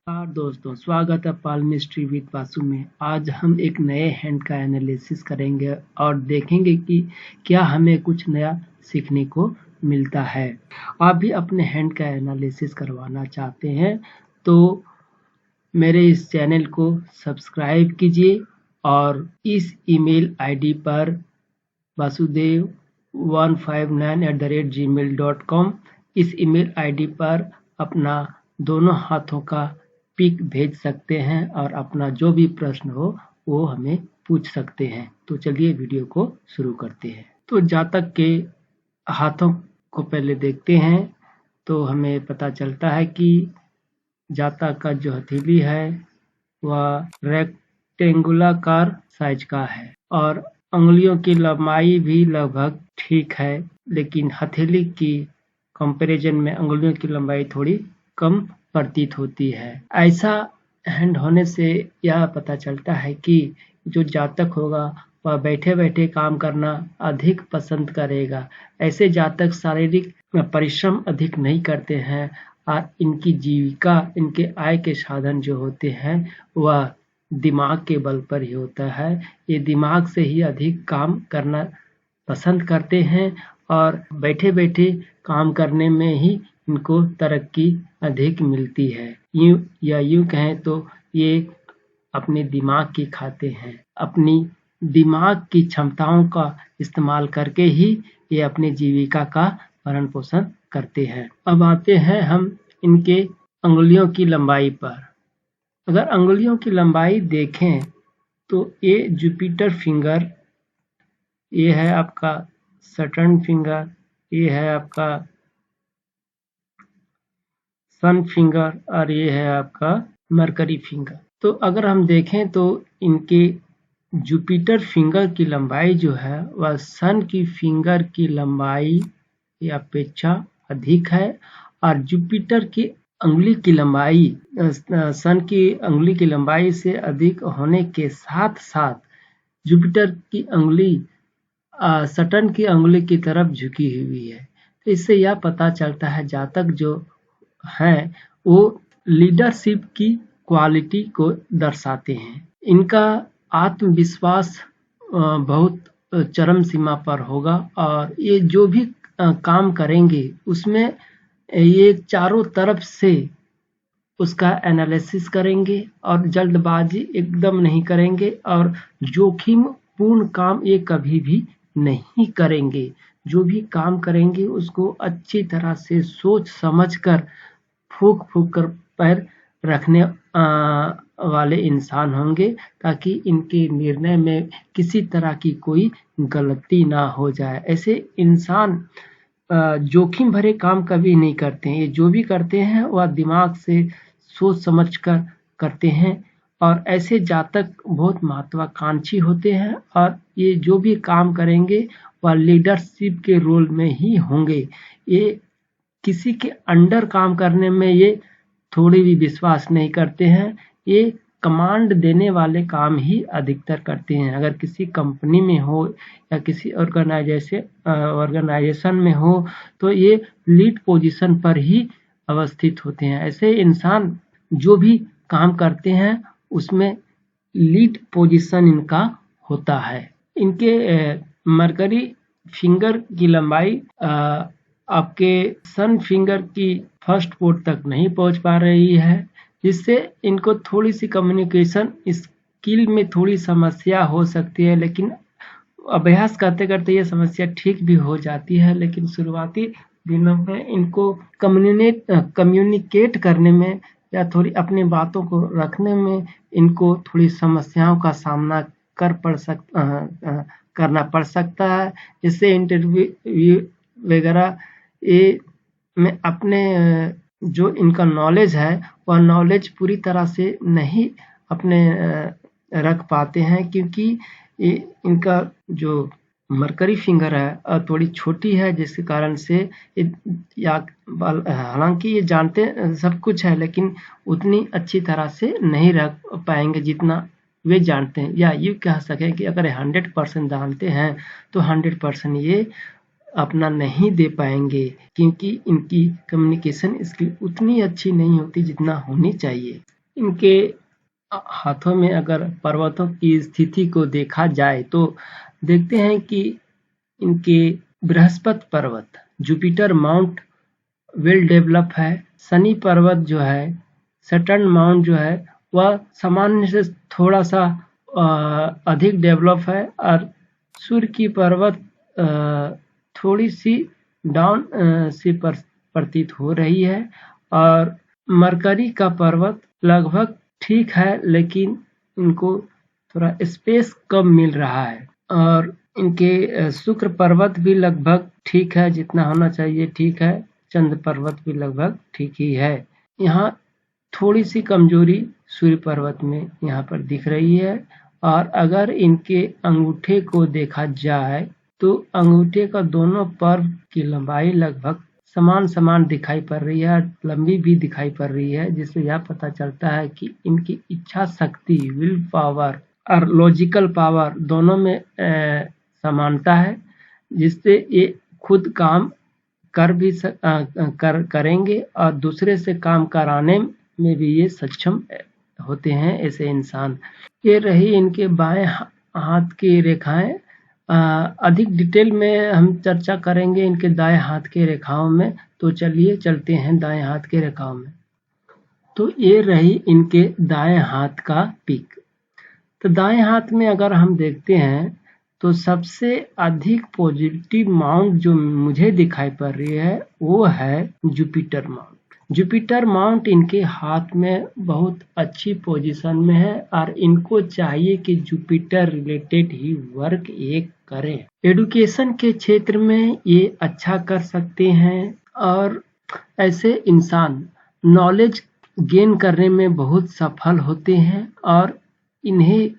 नमस्कार दोस्तों, स्वागत है पाल मिस्ट्री विद वासु में। आज हम एक नए हैंड का एनालिसिस करेंगे और देखेंगे कि क्या हमें कुछ नया सीखने को मिलता है। आप भी अपने हैंड का एनालिसिस करवाना चाहते हैं तो मेरे इस चैनल को सब्सक्राइब कीजिए और इस ईमेल आईडी पर vasudev159@gmail.com इस ईमेल आईडी पर अपना दोनों हाथों का पिक भेज सकते हैं और अपना जो भी प्रश्न हो वो हमें पूछ सकते हैं। तो चलिए वीडियो को शुरू करते हैं। तो जातक के हाथों को पहले देखते हैं तो हमें पता चलता है कि जातक का जो हथेली है वह रेक्टेंगुलाकार साइज का है और अंगुलियों की लंबाई भी लगभग ठीक है, लेकिन हथेली की कंपैरिजन में अंगुलियों की लंबाई थोड़ी कम प्रतीत होती है। ऐसा हैंड होने से यह पता चलता है कि जो जातक होगा वह बैठे बैठे काम करना अधिक पसंद करेगा। ऐसे जातक शारीरिक परिश्रम अधिक नहीं करते हैं और इनकी जीविका, इनके आय के साधन जो होते हैं वह दिमाग के बल पर ही होता है। ये दिमाग से ही अधिक काम करना पसंद करते हैं और बैठे बैठे काम करने में ही इनको तरक्की अधिक मिलती है। यूं कहें तो ये अपने दिमाग की खाते हैं। अपनी दिमाग की क्षमताओं का इस्तेमाल करके ही ये अपनी जीविका का भरण पोषण करते हैं। अब आते हैं हम इनके अंगुलियों की लंबाई पर। अगर अंगुलियों की लंबाई देखें तो ये जुपिटर फिंगर, ये है आपका सैटर्न फिंगर, ये है आपका सन फिंगर और ये है आपका मरकरी फिंगर। तो अगर हम देखें तो इनके जुपिटर फिंगर की लंबाई जो है वह सन की फिंगर की लंबाई की अपेक्षा अधिक है और जुपिटर की अंगुली की लंबाई सन की अंगुली की लंबाई से अधिक होने के साथ साथ जुपिटर की अंगुली सैटर्न की अंगुली की तरफ झुकी हुई है। तो इससे यह पता चलता है जातक जो हैं वो लीडरशिप की क्वालिटी को दर्शाते हैं। इनका आत्मविश्वास बहुत चरम सीमा पर होगा और ये जो भी काम करेंगे उसमें ये चारों तरफ से उसका एनालिसिस करेंगे और जल्दबाजी एकदम नहीं करेंगे और जोखिम पूर्ण काम ये कभी भी नहीं करेंगे। जो भी काम करेंगे उसको अच्छी तरह से सोच समझकर फूंक कर पैर रखने वाले इंसान होंगे ताकि इनके निर्णय में किसी तरह की कोई गलती ना हो जाए। ऐसे इंसान जोखिम भरे काम कभी नहीं करते हैं। ये जो भी करते हैं वह दिमाग से सोच समझ कर करते हैं और ऐसे जातक बहुत महत्वाकांक्षी होते हैं और ये जो भी काम करेंगे वह लीडरशिप के रोल में ही होंगे। ये किसी के अंडर काम करने में ये थोड़ी भी विश्वास नहीं करते हैं। ये कमांड देने वाले काम ही अधिकतर करते हैं। अगर किसी कंपनी में हो या किसी ऑर्गेनाइजेशन में हो तो ये लीड पोजीशन पर ही अवस्थित होते हैं। ऐसे इंसान जो भी काम करते हैं उसमें लीड पोजीशन इनका होता है। इनके मरकरी फिंगर की लंबाई आपके सन फिंगर की फर्स्ट पोर्ट तक नहीं पहुंच पा रही है, जिससे इनको थोड़ी सी कम्युनिकेशन स्किल में थोड़ी समस्या हो सकती है, लेकिन अभ्यास करते करते ये समस्या ठीक भी हो जाती है। लेकिन शुरुआती दिनों में इनको कम्युनिकेट करने में या थोड़ी अपनी बातों को रखने में इनको थोड़ी समस्याओं का सामना करना पड़ सकता है। जिससे इंटरव्यू वगैरह ये में अपने जो इनका नॉलेज है वह नॉलेज पूरी तरह से नहीं अपने रख पाते हैं, क्योंकि इनका जो मरकरी फिंगर है थोड़ी छोटी है, जिसके कारण से हालांकि ये जानते सब कुछ है लेकिन उतनी अच्छी तरह से नहीं रख पाएंगे जितना वे जानते हैं। या ये कह सकें कि अगर 100% जानते हैं तो 100% ये अपना नहीं दे पाएंगे, क्योंकि इनकी कम्युनिकेशन स्किल उतनी अच्छी नहीं होती जितना होनी चाहिए। इनके हाथों में अगर पर्वतों की स्थिति को देखा जाए तो देखते हैं कि इनके बृहस्पति पर्वत, जुपिटर माउंट वेल डेवलप है। शनि पर्वत जो है, सैटर्न माउंट जो है वह सामान्य से थोड़ा सा अधिक डेवलप है और सूर्य की पर्वत थोड़ी सी डाउन सी प्रतीत हो रही है और मरकरी का पर्वत लगभग ठीक है, लेकिन इनको थोड़ा स्पेस कम मिल रहा है और इनके शुक्र पर्वत भी लगभग ठीक है, जितना होना चाहिए ठीक है। चंद्र पर्वत भी लगभग ठीक ही है। यहाँ थोड़ी सी कमजोरी सूर्य पर्वत में यहाँ पर दिख रही है और अगर इनके अंगूठे को देखा जाए तो अंगूठे का दोनों पर्व की लंबाई लगभग समान दिखाई पड़ रही है, लंबी भी दिखाई पड़ रही है, जिससे यह पता चलता है कि इनकी इच्छा शक्ति, विल पावर और लॉजिकल पावर दोनों में समानता है, जिससे ये खुद काम करेंगे और दूसरे से काम कराने में भी ये सक्षम होते हैं ऐसे इंसान। ये रही इनके बाएं हाथ की रेखाएं। अधिक डिटेल में हम चर्चा करेंगे इनके दाएं हाथ के रेखाओं में, तो चलिए चलते हैं दाएं हाथ के रेखाओं में। तो ये रही इनके दाएं हाथ का पीक। तो दाएं हाथ में अगर हम देखते हैं तो सबसे अधिक पॉजिटिव माउंट जो मुझे दिखाई पड़ रही है वो है जुपिटर माउंट। जुपिटर माउंट इनके हाथ में बहुत अच्छी पोजीशन में है और इनको चाहिए कि जुपिटर रिलेटेड ही वर्क ये करें। एडुकेशन के क्षेत्र में ये अच्छा कर सकते हैं और ऐसे इंसान नॉलेज गेन करने में बहुत सफल होते हैं और इन्हें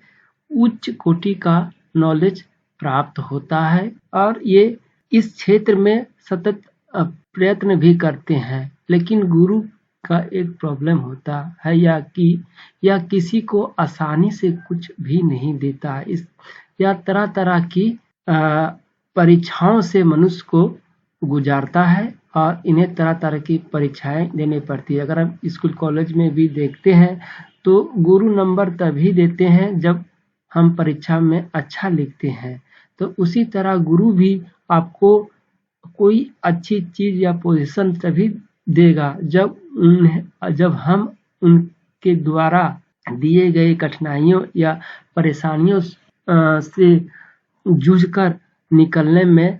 उच्च कोटि का नॉलेज प्राप्त होता है और ये इस क्षेत्र में सतत प्रयत्न भी करते हैं। लेकिन गुरु का एक प्रॉब्लम होता है या किसी को आसानी से कुछ भी नहीं देता। या तरह तरह की परीक्षाओं से मनुष्य को गुजारता है और इन्हें तरह तरह की परीक्षाएं देनी पड़ती है। अगर हम स्कूल कॉलेज में भी देखते हैं तो गुरु नंबर तभी देते हैं जब हम परीक्षा में अच्छा लिखते हैं। तो उसी तरह गुरु भी आपको कोई अच्छी चीज या पोजीशन तभी देगा जब हम उनके द्वारा दिए गए कठिनाइयों या परेशानियों से जूझकर निकलने में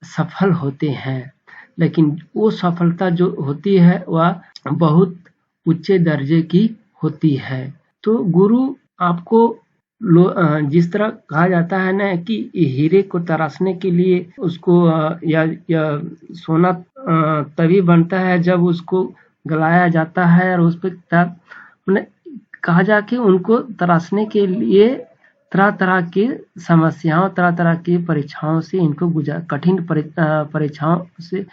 सफल होते हैं। लेकिन वो सफलता जो होती है वह बहुत ऊंचे दर्जे की होती है। तो गुरु आपको जिस तरह कहा जाता है ना कि हीरे को तराशने के लिए उसको या सोना तभी बनता है जब उसको गलाया जाता है और उस पर कहा जा कि उनको तराशने के लिए तरह तरह की समस्याओं, तरह तरह की परीक्षाओं से इनको कठिन परीक्षाओं से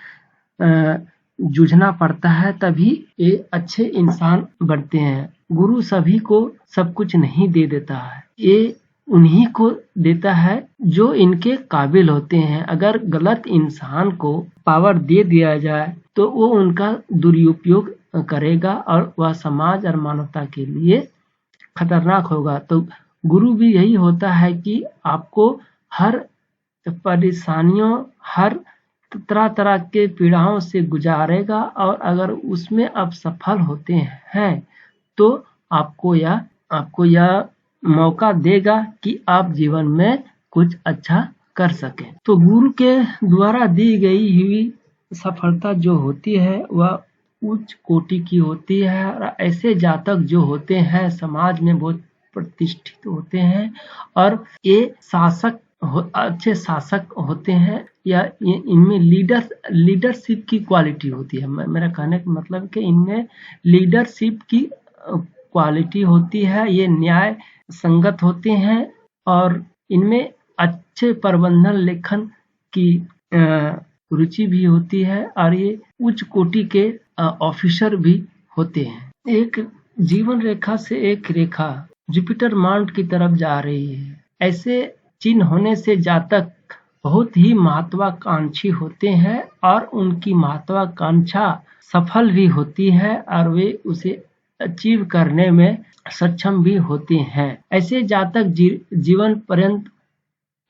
जूझना पड़ता है, तभी ये अच्छे इंसान बनते हैं। गुरु सभी को सब कुछ नहीं दे देता है, ये उन्हीं को देता है जो इनके काबिल होते हैं। अगर गलत इंसान को पावर दे दिया जाए तो वो उनका दुरुपयोग करेगा और वह समाज और मानवता के लिए खतरनाक होगा। तो गुरु भी यही होता है कि आपको हर परेशानियों, हर तरह तरह के पीड़ाओं से गुजारेगा और अगर उसमें आप सफल होते हैं तो आपको यह मौका देगा कि आप जीवन में कुछ अच्छा कर सकें। तो गुरु के द्वारा दी गई हुई सफलता जो होती है वह उच्च कोटि की होती है और ऐसे जातक जो होते हैं समाज में बहुत प्रतिष्ठित होते हैं और ये अच्छे शासक होते हैं या इनमें लीडरशिप की क्वालिटी होती है। मेरा कहने का मतलब कि इनमें लीडरशिप की क्वालिटी होती है, ये न्याय संगत होते हैं और इनमें अच्छे प्रबंधन लेखन की रुचि भी होती है और ये उच्च कोटि के ऑफिसर भी होते हैं। एक जीवन रेखा से एक रेखा जुपिटर माउंट की तरफ जा रही है। ऐसे चिन्ह होने से जातक बहुत ही महत्वाकांक्षी होते हैं और उनकी महत्वाकांक्षा सफल भी होती है और वे उसे अचीव करने में सक्षम भी होते हैं। ऐसे जातक जीवन पर्यंत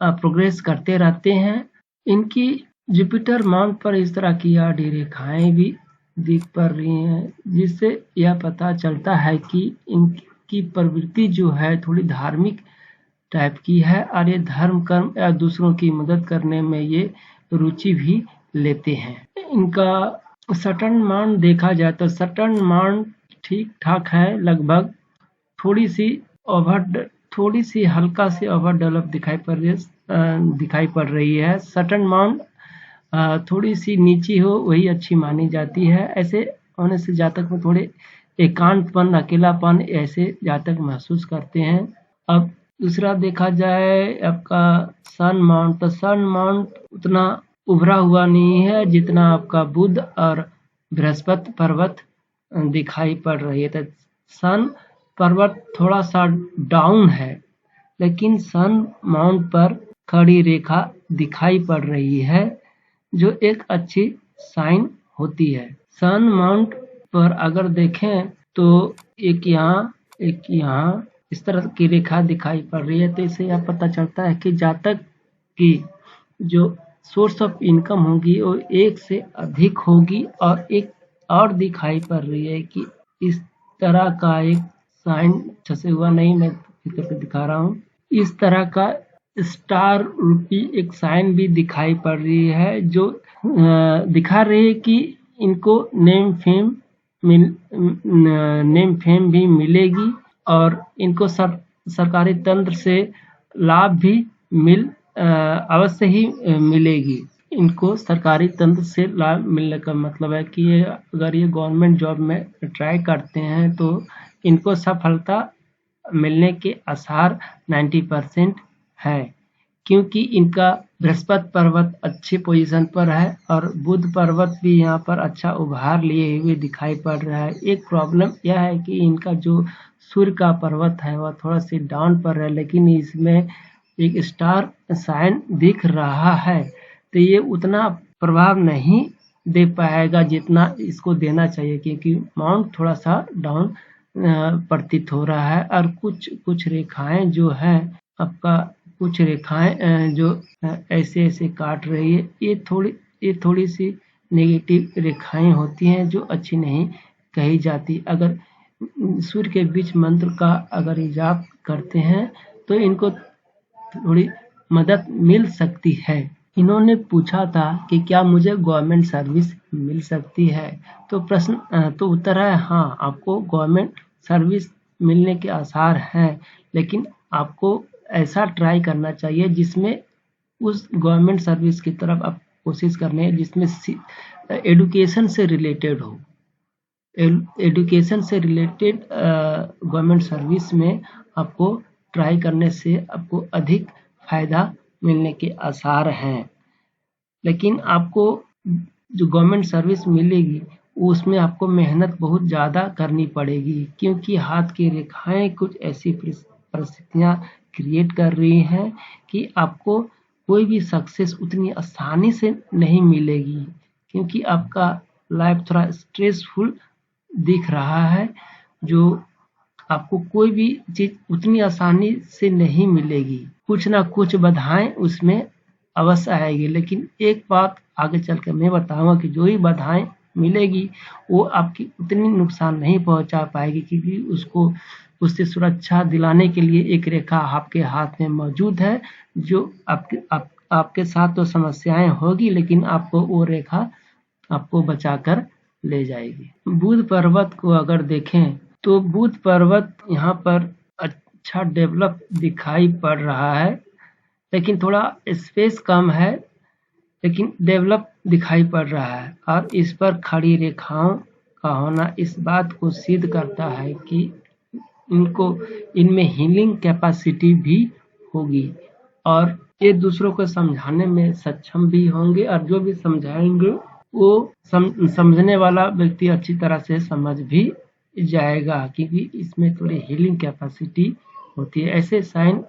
प्रोग्रेस करते रहते हैं। इनकी जुपिटर माउंट पर इस तरह की आड़ी रेखाएं भी दिख पड़ रही हैं, जिससे यह पता चलता है कि इनकी प्रवृत्ति जो है थोड़ी धार्मिक टाइप की है और ये धर्म कर्म या दूसरों की मदद करने में ये रुचि भी लेते हैं। इनका सटर्न माउंट देखा जाए तो सटर्न माउंट ठीक ठाक है, लगभग थोड़ी सी हल्का सी ओवर डेवलप दिखाई पड़ रही है। सटर्न माउंट थोड़ी सी नीची हो वही अच्छी मानी जाती है। ऐसे होने से जातक में थोड़े एकांतपन, अकेलापन ऐसे जातक महसूस करते हैं। अब दूसरा देखा जाए आपका सन माउंट, तो सन माउंट उतना उभरा हुआ नहीं है जितना आपका बुध और बृहस्पति पर्वत दिखाई पड़ रही है। तो सन पर्वत थोड़ा सा डाउन है, लेकिन सन माउंट पर खड़ी रेखा दिखाई पड़ रही है, जो एक अच्छी साइन होती है। सन माउंट पर अगर देखें तो एक यहाँ इस तरह की रेखा दिखाई पड़ रही है, तो इससे यह पता चलता है कि जातक की जो सोर्स ऑफ इनकम होगी वो एक से अधिक होगी। और एक और दिखाई पड़ रही है कि इस तरह का एक साइन अच्छे से हुआ नहीं, मैं करके दिखा रहा हूँ। इस तरह का स्टार रूपी एक साइन भी दिखाई पड़ रही है, जो दिखा रही है कि इनको नेम फेम भी मिलेगी और इनको सरकारी तंत्र से लाभ भी अवश्य ही मिलेगी। इनको सरकारी तंत्र से लाभ मिलने का मतलब है कि अगर ये गवर्नमेंट जॉब में ट्राई करते हैं तो इनको सफलता मिलने के आसार 90% है, क्योंकि इनका बृहस्पति पर्वत अच्छी पोजीशन पर है और बुध पर्वत भी यहाँ पर अच्छा उभार लिए हुए दिखाई पड़ रहा है। एक प्रॉब्लम यह है कि इनका जो सूर्य का पर्वत है वह थोड़ा सी डाउन पर है, लेकिन इसमें एक स्टार साइन दिख रहा है, तो ये उतना प्रभाव नहीं दे पाएगा जितना इसको देना चाहिए, क्योंकि माउंट थोड़ा सा डाउन प्रतीत हो रहा है। और कुछ रेखाएं जो है आपका, कुछ रेखाएं जो ऐसे काट रही है, ये थोड़ी सी नेगेटिव रेखाएं होती हैं जो अच्छी नहीं कही जाती। अगर सूर्य के बीच मंत्र का अगर जाप करते हैं तो इनको थोड़ी मदद मिल सकती है। इन्होंने पूछा था कि क्या मुझे गवर्नमेंट सर्विस मिल सकती है, तो उत्तर है हाँ, आपको गवर्नमेंट सर्विस मिलने के आसार हैं, लेकिन आपको ऐसा ट्राई करना चाहिए जिसमें उस गवर्नमेंट सर्विस की तरफ आप कोशिश करने जिसमें एडुकेशन से रिलेटेड हो। एडुकेशन से रिलेटेड गवर्नमेंट सर्विस में आपको ट्राई करने से आपको अधिक फायदा मिलने के आसार हैं। लेकिन आपको जो गवर्नमेंट सर्विस मिलेगी उसमें आपको मेहनत बहुत ज़्यादा करनी पड़ेगी, क्योंकि हाथ की रेखाएं कुछ ऐसी परिस्थितियाँ क्रिएट कर रही हैं कि आपको कोई भी सक्सेस उतनी आसानी से नहीं मिलेगी, क्योंकि आपका लाइफ थोड़ा स्ट्रेसफुल दिख रहा है, जो आपको कोई भी चीज़ उतनी आसानी से नहीं मिलेगी। कुछ ना कुछ बाधाएं उसमें अवश्य आएगी, लेकिन एक बात आगे चल कर मैं बताऊंगा कि जो ही बाधाएं मिलेगी वो आपकी उतनी नुकसान नहीं पहुंचा पाएगी, क्योंकि उससे सुरक्षा दिलाने के लिए एक रेखा आपके हाथ में मौजूद है, जो आपके साथ तो समस्याएं होगी, लेकिन आपको वो रेखा आपको बचाकर ले जाएगी। बुध पर्वत को अगर देखें तो बुध पर्वत यहाँ पर अच्छा डेवलप दिखाई पड़ रहा है, लेकिन थोड़ा स्पेस कम है, लेकिन डेवलप दिखाई पड़ रहा है। और इस पर खड़ी रेखाओं का होना इस बात को सिद्ध करता है कि इनमें हीलिंग कैपेसिटी भी होगी और ये दूसरों को समझाने में सक्षम भी होंगे, और जो भी समझाएंगे वो समझने वाला व्यक्ति अच्छी तरह से समझ भी जाएगा, क्योंकि इसमें थोड़ी हीलिंग कैपेसिटी होती है। ऐसे साइन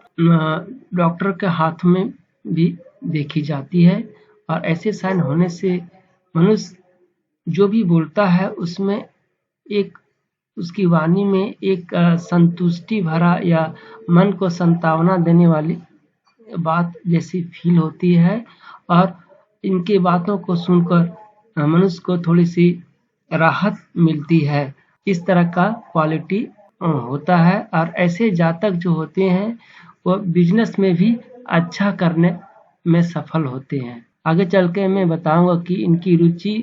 डॉक्टर के हाथ में भी देखी जाती है, और ऐसे साइन होने से मनुष्य जो भी बोलता है उसमें एक उसकी वाणी में एक संतुष्टि भरा या मन को सांत्वना देने वाली बात जैसी फील होती है, और इनकी बातों को सुनकर मनुष्य को थोड़ी सी राहत मिलती है। इस तरह का क्वालिटी होता है, और ऐसे जातक जो होते हैं वो बिजनेस में भी अच्छा करने में सफल होते हैं। आगे चल के मैं बताऊंगा कि इनकी रुचि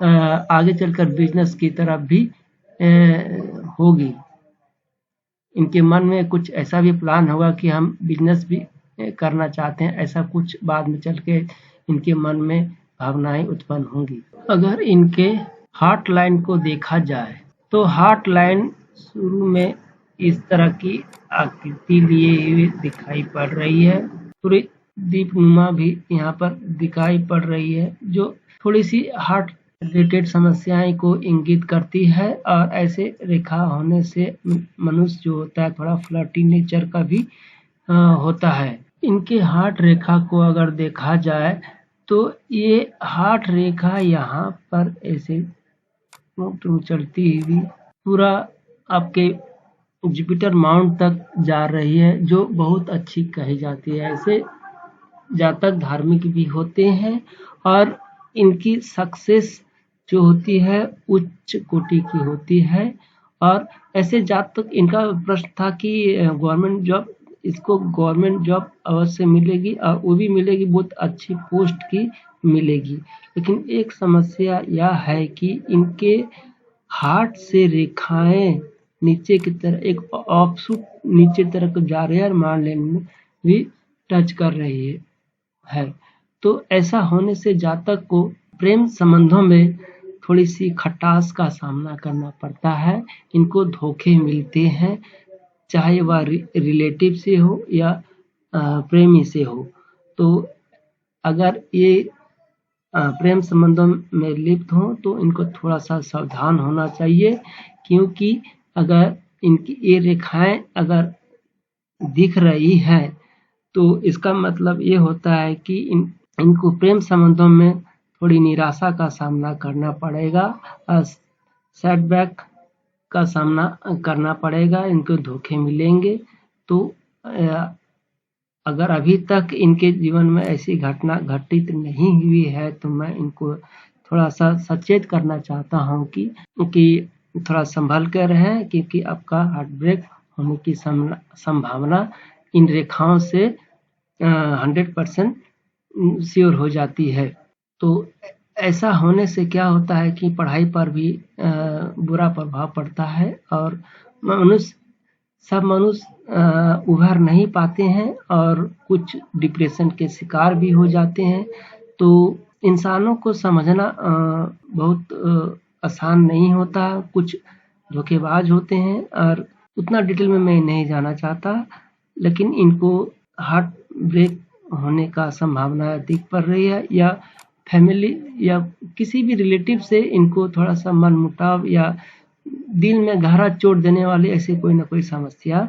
आगे चलकर बिजनेस की तरफ भी होगी। इनके मन में कुछ ऐसा भी प्लान होगा कि हम बिजनेस भी करना चाहते हैं, ऐसा कुछ बाद में चल के इनके मन में भावनाएं उत्पन्न होंगी। अगर इनके हार्ट लाइन को देखा जाए तो हार्ट लाइन शुरू में इस तरह की आकृति लिए हुए दिखाई पड़ रही है, पूरी दीपनुमा भी यहाँ पर दिखाई पड़ रही है, जो थोड़ी सी हार्ट रिलेटेड समस्याएं को इंगित करती है। और ऐसे रेखा होने से मनुष्य जो होता है थोड़ा फ्लर्टी नेचर का भी होता है। इनके हार्ट रेखा को अगर देखा जाए तो ये हार्ट रेखा यहाँ पर ऐसे चलती हुई पूरा आपके जुपिटर माउंट तक जा रही है, जो बहुत अच्छी कही जाती है। ऐसे जातक धार्मिक भी होते हैं, और इनकी सक्सेस जो होती है उच्च कोटि की होती है। और ऐसे जातक, इनका प्रश्न था कि गवर्नमेंट जॉब, इसको गवर्नमेंट जॉब अवश्य मिलेगी, और वो भी मिलेगी, बहुत अच्छी पोस्ट की मिलेगी। लेकिन एक समस्या यह है कि इनके हार्ट से रेखाएं नीचे की तरह एक ऑफशूट नीचे तरफ जा रही है, और मान लेने में भी टच कर रही है। तो ऐसा होने से जातक को प्रेम संबंधों में थोड़ी सी खटास का सामना करना पड़ता है। इनको धोखे मिलते हैं, चाहे वह रिलेटिव से हो या प्रेमी से हो। तो अगर ये प्रेम संबंधों में लिप्त हो तो इनको थोड़ा सा सावधान होना चाहिए, क्योंकि अगर इनकी ये रेखाएं अगर दिख रही है तो इसका मतलब ये होता है कि इनको प्रेम संबंधों में थोड़ी निराशा का सामना करना पड़ेगा, सेटबैक का सामना करना पड़ेगा, इनको धोखे मिलेंगे। तो अगर अभी तक इनके जीवन में ऐसी घटना घटित नहीं हुई है तो मैं इनको थोड़ा सा सचेत करना चाहता हूँ कि थोड़ा संभल कर रहें, क्योंकि आपका हार्ट ब्रेक होने की संभावना इन रेखाओं से 100% श्योर हो जाती है। तो ऐसा होने से क्या होता है कि पढ़ाई पर भी बुरा प्रभाव पड़ता है, और सब मनुष्य उभर नहीं पाते हैं, और कुछ डिप्रेशन के शिकार भी हो जाते हैं। तो इंसानों को समझना बहुत आसान नहीं होता, कुछ धोखेबाज होते हैं, और उतना डिटेल में मैं नहीं जाना चाहता। लेकिन इनको हार्ट ब्रेक होने का संभावना अधिक पड़ रही है, या फैमिली या किसी भी रिलेटिव से इनको थोड़ा सा मनमुटाव या दिल में गहरा चोट देने वाली ऐसी कोई ना कोई समस्या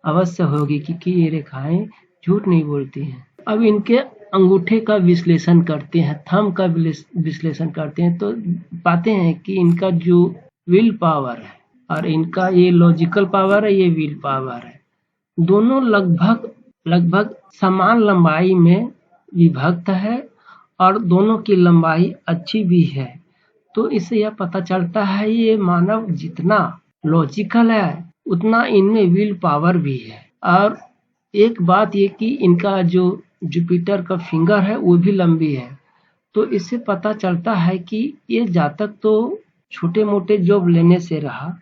अवश्य होगी, क्योंकि ये रेखाएं झूठ नहीं बोलती हैं। अब इनके अंगूठे का विश्लेषण करते हैं, थंब का विश्लेषण करते हैं, तो पाते हैं कि इनका जो विल पावर है और इनका ये लॉजिकल पावर है, ये विल पावर है, दोनों लगभग समान लंबाई में विभक्त है, और दोनों की लंबाई अच्छी भी है। तो इससे यह पता चलता है ये मानव जितना लॉजिकल है उतना इनमें विल पावर भी है। और एक बात ये कि इनका जो जुपिटर का फिंगर है वो भी लंबी है। तो इससे पता चलता है कि ये जातक तो छोटे मोटे जॉब लेने से रहा,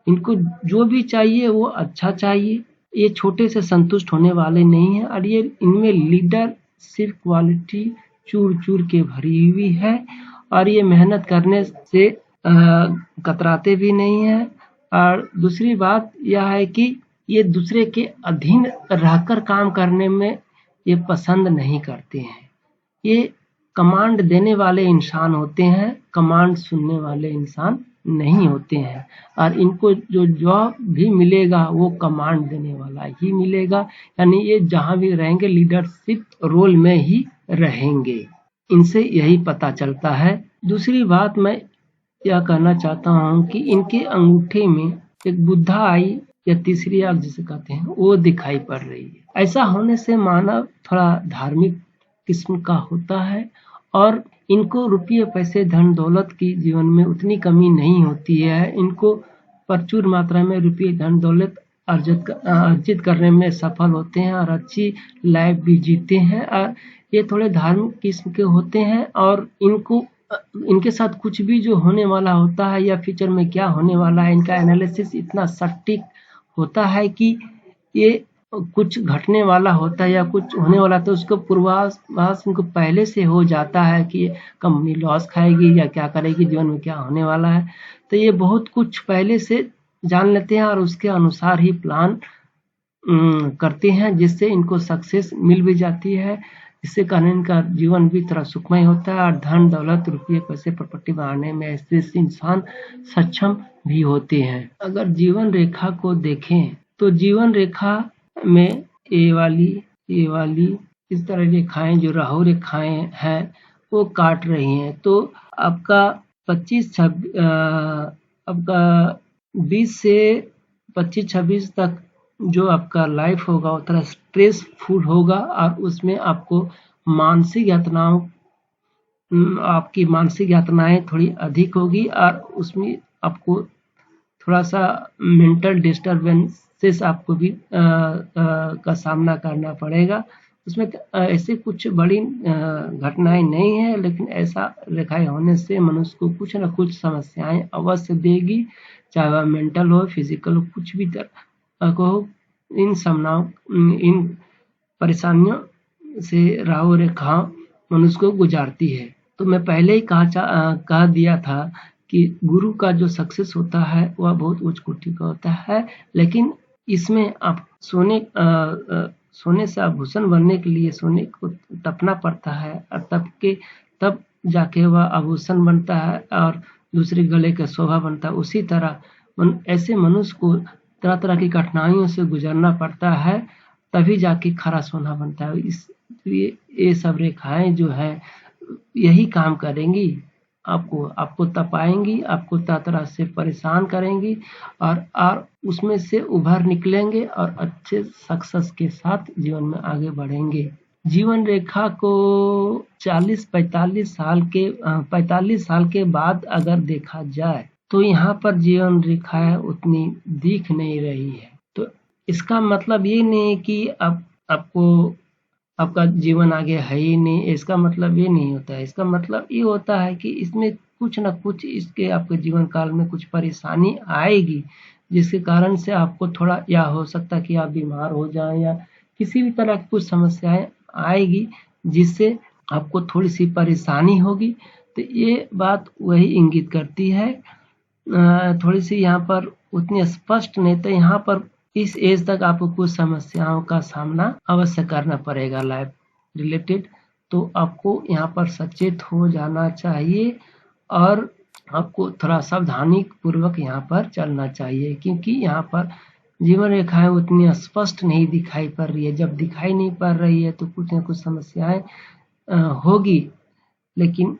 इनको जो भी चाहिए वो अच्छा चाहिए, ये छोटे से संतुष्ट होने वाले नहीं है, और ये इनमें लीडरशिप क्वालिटी चूर चूर के भरी हुई है, और ये मेहनत करने से कतराते भी नहीं है। और दूसरी बात यह है कि ये दूसरे के अधीन रहकर काम करने में ये पसंद नहीं करते हैं। ये कमांड देने वाले इंसान होते हैं, कमांड सुनने वाले इंसान नहीं होते हैं। और इनको जो जॉब भी मिलेगा वो कमांड देने वाला ही मिलेगा, यानी ये जहाँ भी रहेंगे लीडरशिप रोल में ही रहेंगे। इनसे यही पता चलता है। दूसरी बात मैं यह कहना चाहता हूँ कि इनके अंगूठे में एक बुद्धा आई या तीसरी आंख जिसे कहते हैं वो दिखाई पड़ रही है। ऐसा होने से मानव थोड़ा धार्मिक किस्म का होता है और इनको रुपये पैसे धन दौलत की जीवन में उतनी कमी नहीं होती है। इनको प्रचुर मात्रा में रुपये धन दौलत अर्जित करने में सफल होते हैं और अच्छी लाइफ भी जीते हैं। और ये थोड़े धार्मिक किस्म के होते हैं और इनके साथ कुछ भी जो होने वाला होता है या फ्यूचर में क्या होने वाला है, इनका एनालिसिस इतना सटीक होता है कि ये कुछ घटने वाला होता है या कुछ होने वाला तो उसको पूर्वाभास उनको पहले से हो जाता है कि कंपनी लॉस खाएगी या क्या करेगी, जीवन में क्या होने वाला है। तो ये बहुत कुछ पहले से जान लेते हैं और उसके अनुसार ही प्लान करते हैं, जिससे इनको सक्सेस मिल भी जाती है। इससे कारण इनका जीवन भी थोड़ा सुखमय होता है और धन दौलत रुपये पैसे प्रॉपर्टी बनाने में ऐसे इंसान सक्षम भी होते हैं। अगर जीवन रेखा को देखें तो जीवन रेखा में ये वाली इस तरह रेखाएं जो राहु रेखाएं हैं वो काट रही हैं। तो आपका 20 से 25-26 तक जो आपका लाइफ होगा वो थोड़ा स्ट्रेसफुल होगा और उसमें आपको आपकी मानसिक यातनाएं थोड़ी अधिक होगी और उसमें आपको थोड़ा सा मेंटल डिस्टर्बेंसेस आपको भी का सामना करना पड़ेगा। उसमें ऐसे कुछ बड़ी घटनाएं नहीं है, लेकिन ऐसा रेखाएं होने से मनुष्य को कुछ न कुछ समस्याएं अवश्य देगी, चाहे वह मेंटल हो फिजिकल हो, कुछ भी तरह को हो। इन परेशानियों से राहु रेखा मनुष्य को गुजारती है। तो मैं पहले ही कह दिया था कि गुरु का जो सक्सेस होता है वह बहुत उच्च कोटि का होता है, लेकिन इसमें आप सोने से आभूषण बनने के लिए सोने को तपना पड़ता है और तब जाके वह आभूषण बनता है और दूसरे गले का शोभा बनता है। उसी तरह ऐसे मनुष्य को तरह तरह की कठिनाइयों से गुजरना पड़ता है, तभी जाके खरा सोना बनता है। इसलिए ये सब रेखाएं जो है यही काम करेंगी, आपको तपाएंगी, आपको तरह तरह से परेशान करेंगी और उसमें से उभर निकलेंगे और अच्छे सक्सेस के साथ जीवन में आगे बढ़ेंगे। जीवन रेखा को 45 साल के बाद अगर देखा जाए तो यहाँ पर जीवन रेखा उतनी दिख नहीं रही है। तो इसका मतलब ये नहीं कि आपका जीवन आगे है ही नहीं, इसका मतलब ये नहीं होता है। इसका मतलब ये होता है कि इसमें कुछ न कुछ इसके आपके जीवन काल में कुछ परेशानी आएगी, जिसके कारण से आपको थोड़ा या हो सकता है कि आप बीमार हो जाएं या किसी भी तरह की कुछ समस्याएं आएगी जिससे आपको थोड़ी सी परेशानी होगी। तो ये बात वही इंगित करती है। थोड़ी सी यहाँ पर उतनी स्पष्ट नहीं, तो यहाँ पर इस एज तक आपको कुछ समस्याओं का सामना अवश्य करना पड़ेगा लाइफ रिलेटेड। तो आपको यहाँ पर सचेत हो जाना चाहिए और आपको थोड़ा सावधानी पूर्वक यहाँ पर चलना चाहिए, क्योंकि यहाँ पर जीवन रेखाएं उतनी स्पष्ट नहीं दिखाई पड़ रही है। जब दिखाई नहीं पड़ रही है तो कुछ न कुछ समस्याएं होगी, लेकिन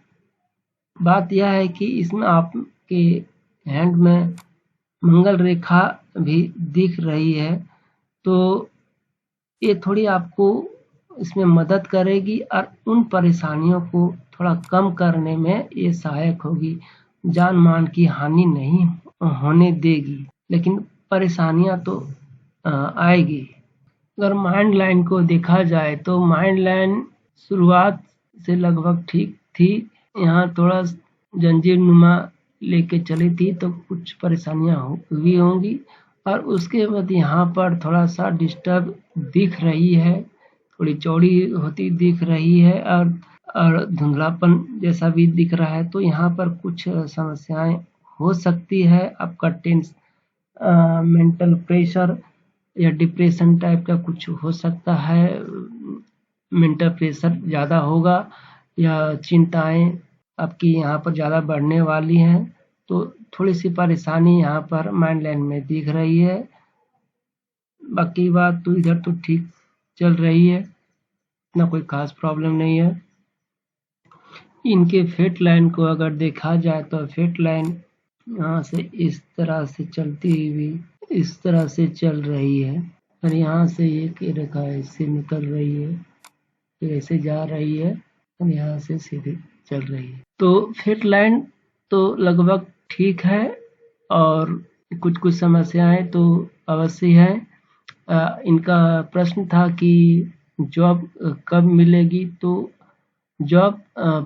बात यह है कि इसमें आपके हैंड में मंगल रेखा भी दिख रही है, तो ये थोड़ी आपको इसमें मदद करेगी और उन परेशानियों को थोड़ा कम करने में ये सहायक होगी। जान मान की हानि नहीं होने देगी, लेकिन परेशानियां तो आएगी। अगर माइंड लाइन को देखा जाए तो माइंड लाइन शुरुआत से लगभग ठीक थी, यहाँ थोड़ा जंजीर नुमा लेके चली थी तो कुछ परेशानियां हुई होंगी और उसके बाद यहाँ पर थोड़ा सा डिस्टर्ब दिख रही है, थोड़ी चौड़ी होती दिख रही है और धुंधलापन जैसा भी दिख रहा है। तो यहाँ पर कुछ समस्याएं हो सकती है। आपका मेंटल प्रेशर या डिप्रेशन टाइप का कुछ हो सकता है, मेंटल प्रेशर ज़्यादा होगा या चिंताएं आपकी यहाँ पर ज़्यादा बढ़ने वाली हैं। तो थोड़ी सी परेशानी यहाँ पर माइंड लाइन में दिख रही है। बाकी बात तो इधर तो ठीक चल रही है, इतना कोई खास प्रॉब्लम नहीं है। इनके फेट लाइन को अगर देखा जाए तो फेट लाइन यहाँ से इस तरह से चलती हुई इस तरह से चल रही है और यहाँ से एक रेखा ऐसे निकल रही है, फिर ऐसे जा रही है और यहाँ से सीधे चल रही है। तो फेट लाइन तो लगभग ठीक है और कुछ समस्याएं तो अवश्य है। इनका प्रश्न था कि जॉब कब मिलेगी, तो जॉब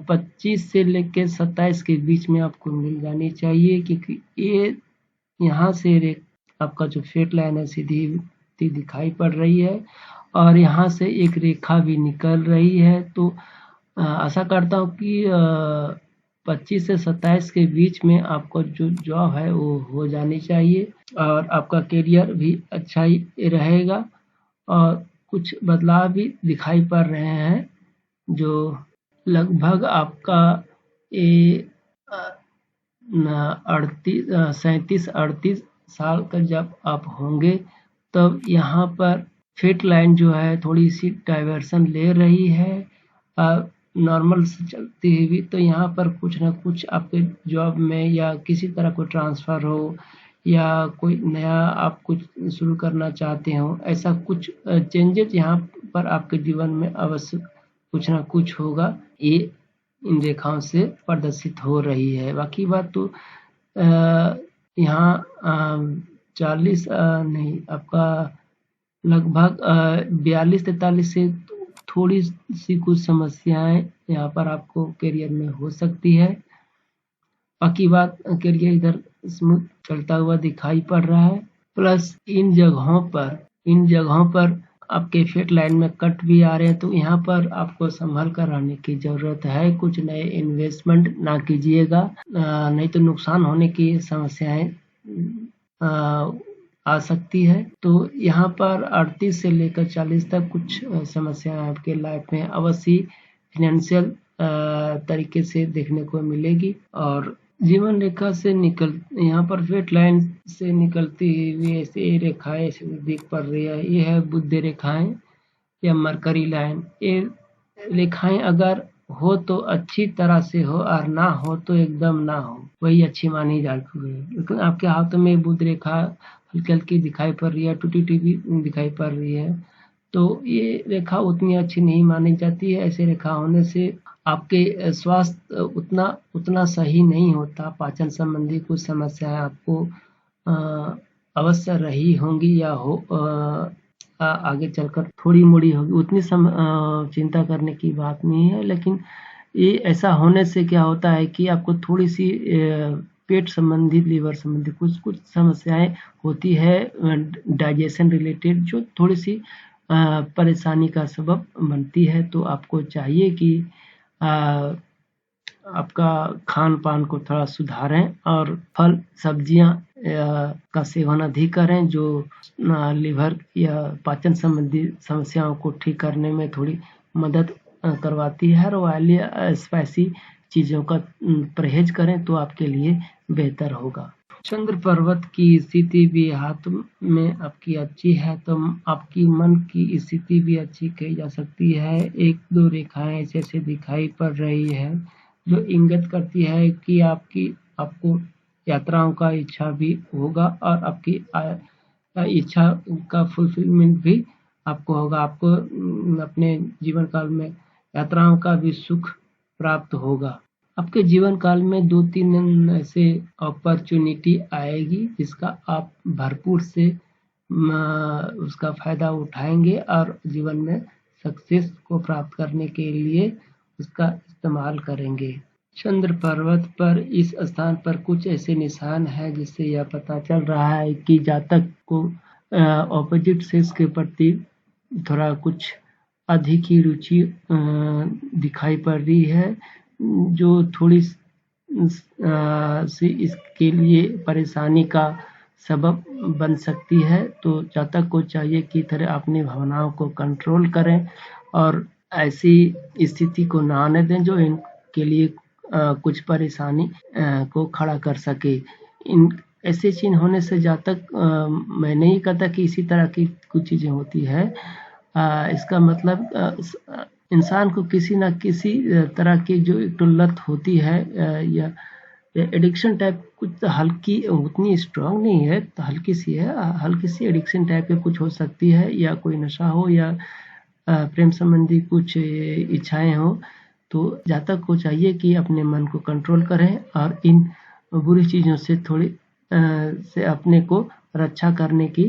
25 से लेकर 27 के बीच में आपको मिल जानी चाहिए, क्योंकि ये यहाँ से आपका जो फेट लाइन है सीधी दिखाई पड़ रही है और यहाँ से एक रेखा भी निकल रही है। तो आशा करता हूँ कि 25 से 27 के बीच में आपको जो जॉब है वो हो जानी चाहिए और आपका करियर भी अच्छा ही रहेगा। और कुछ बदलाव भी दिखाई पड़ रहे हैं, जो लगभग आपका 37-38 साल का जब आप होंगे तब यहाँ पर फेट लाइन जो है थोड़ी सी डाइवर्सन ले रही है नॉर्मल से चलती हुई। तो यहाँ पर कुछ ना कुछ आपके जॉब में या किसी तरह कोई ट्रांसफ़र हो या कोई नया आप कुछ शुरू करना चाहते हो, ऐसा कुछ चेंजेस यहाँ पर आपके जीवन में अवश्य कुछ ना कुछ होगा, ये इन रेखाओं से प्रदर्शित हो रही है। बाकी बात तो यहाँ 40 नहीं, आपका लगभग 42-43 से थोड़ी सी कुछ समस्याएं यहाँ पर आपको करियर में हो सकती है। बाकी बात करियर इधर स्मूथ चलता हुआ दिखाई पड़ रहा है। प्लस इन जगहों पर आपके फेट लाइन में कट भी आ रहे हैं, तो यहाँ पर आपको संभल कर रहने की ज़रूरत है। कुछ नए इन्वेस्टमेंट ना कीजिएगा, नहीं तो नुकसान होने की समस्याएं आ सकती है। तो यहाँ पर 38 से लेकर 40 तक कुछ समस्याएं आपके लाइफ में अवश्य फाइनेंशियल तरीके से देखने को मिलेगी। और जीवन रेखा से यहाँ पर फेट लाइन से निकलती हुई ऐसे रेखाएं दिख पड़ रही है, ये है बुध रेखाएं या मरकरी लाइन। ये रेखाएं अगर हो तो अच्छी तरह से हो और ना हो तो एकदम ना हो, वही अच्छी मानी जाती है। लेकिन आपके हाथों में बुध रेखा हल्की हल्की दिखाई पड़ रही है, टूटी टूटी दिखाई पड़ रही है, तो ये रेखा उतनी अच्छी नहीं मानी जाती है। ऐसे रेखा होने से आपके स्वास्थ्य उतना सही नहीं होता, पाचन संबंधी कुछ समस्याएं आपको अवश्य रही होंगी या आगे चलकर थोड़ी मोड़ी होगी, उतनी चिंता करने की बात नहीं है। लेकिन ये ऐसा होने से क्या होता है कि आपको थोड़ी सी पेट संबंधी, लीवर संबंधी कुछ समस्याएं होती है, डाइजेशन रिलेटेड, जो थोड़ी सी परेशानी का सबब बनती है। तो आपको चाहिए कि आपका खान पान को थोड़ा सुधारें और फल सब्जियां का सेवन अधिक करें, जो लीवर या पाचन संबंधी समस्याओं को ठीक करने में थोड़ी मदद करवाती है। और ऑयली स्पाइसी चीज़ों का परहेज करें तो आपके लिए बेहतर होगा। चंद्र पर्वत की स्थिति भी हाथ में आपकी अच्छी है, तो आपकी मन की स्थिति भी अच्छी कही जा सकती है। एक दो रेखाएं ऐसे दिखाई पड़ रही है जो इंगित करती है कि आपको यात्राओं का इच्छा भी होगा और आपकी इच्छा का फुलफिलमेंट भी आपको होगा। आपको अपने जीवन काल में यात्राओं का भी सुख प्राप्त होगा। आपके जीवन काल में 2-3 ऐसे अपॉर्चुनिटी आएगी जिसका आप भरपूर से उसका फायदा उठाएंगे और जीवन में सक्सेस को प्राप्त करने के लिए उसका इस्तेमाल करेंगे। चंद्र पर्वत पर इस स्थान पर कुछ ऐसे निशान हैं जिससे यह पता चल रहा है कि जातक को ऑपोजिट सेक्स के प्रति थोड़ा कुछ अधिक ही रुचि दिखाई पड़ रही है, जो थोड़ी सी इसके लिए परेशानी का सबब बन सकती है। तो जातक को चाहिए कि तरह अपनी भावनाओं को कंट्रोल करें और ऐसी स्थिति को ना आने दें जो इनके लिए कुछ परेशानी को खड़ा कर सके। इन ऐसे चिन्ह होने से जातक, मैं नहीं कहता कि इसी तरह की कुछ चीज़ें होती है, इसका मतलब इंसान को किसी न किसी तरह की जो एक तो लत होती है या एडिक्शन टाइप कुछ हल्की उतनी स्ट्रांग नहीं है, तो हल्की सी है, हल्की सी एडिक्शन टाइप की कुछ हो सकती है, या कोई नशा हो या प्रेम संबंधी कुछ इच्छाएं हो। तो जातक को चाहिए कि अपने मन को कंट्रोल करें और इन बुरी चीज़ों से थोड़ी से अपने को रक्षा करने की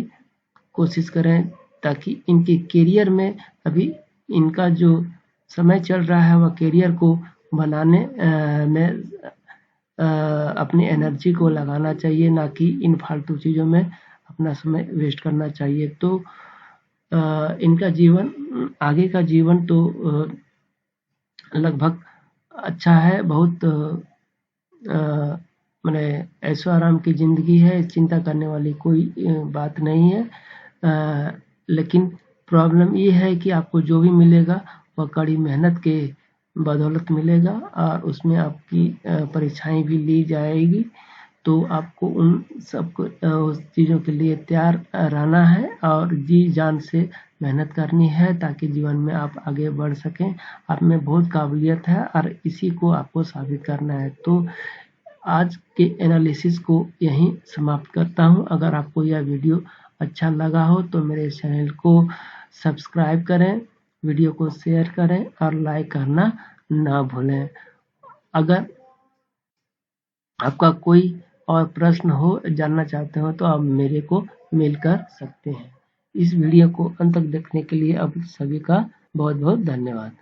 कोशिश करें, ताकि इनके करियर में अभी इनका जो समय चल रहा है वह करियर को बनाने में अपनी एनर्जी को लगाना चाहिए, ना कि इन फालतू चीज़ों में अपना समय वेस्ट करना चाहिए। तो इनका जीवन आगे का जीवन तो लगभग अच्छा है, बहुत माने ऐशो आराम की ज़िंदगी है, चिंता करने वाली कोई बात नहीं है। लेकिन प्रॉब्लम ये है कि आपको जो भी मिलेगा वह कड़ी मेहनत के बदौलत मिलेगा और उसमें आपकी परीक्षाएं भी ली जाएगी। तो आपको उन सब चीज़ों के लिए तैयार रहना है और जी जान से मेहनत करनी है, ताकि जीवन में आप आगे बढ़ सकें। आप में बहुत काबिलियत है और इसी को आपको साबित करना है। तो आज के एनालिसिस को यहीं समाप्त करता हूँ। अगर आपको यह वीडियो अच्छा लगा हो तो मेरे चैनल को सब्सक्राइब करें, वीडियो को शेयर करें और लाइक करना ना भूलें। अगर आपका कोई और प्रश्न हो, जानना चाहते हो, तो आप मेरे को मेल कर सकते हैं। इस वीडियो को अंत तक देखने के लिए आप सभी का बहुत बहुत धन्यवाद।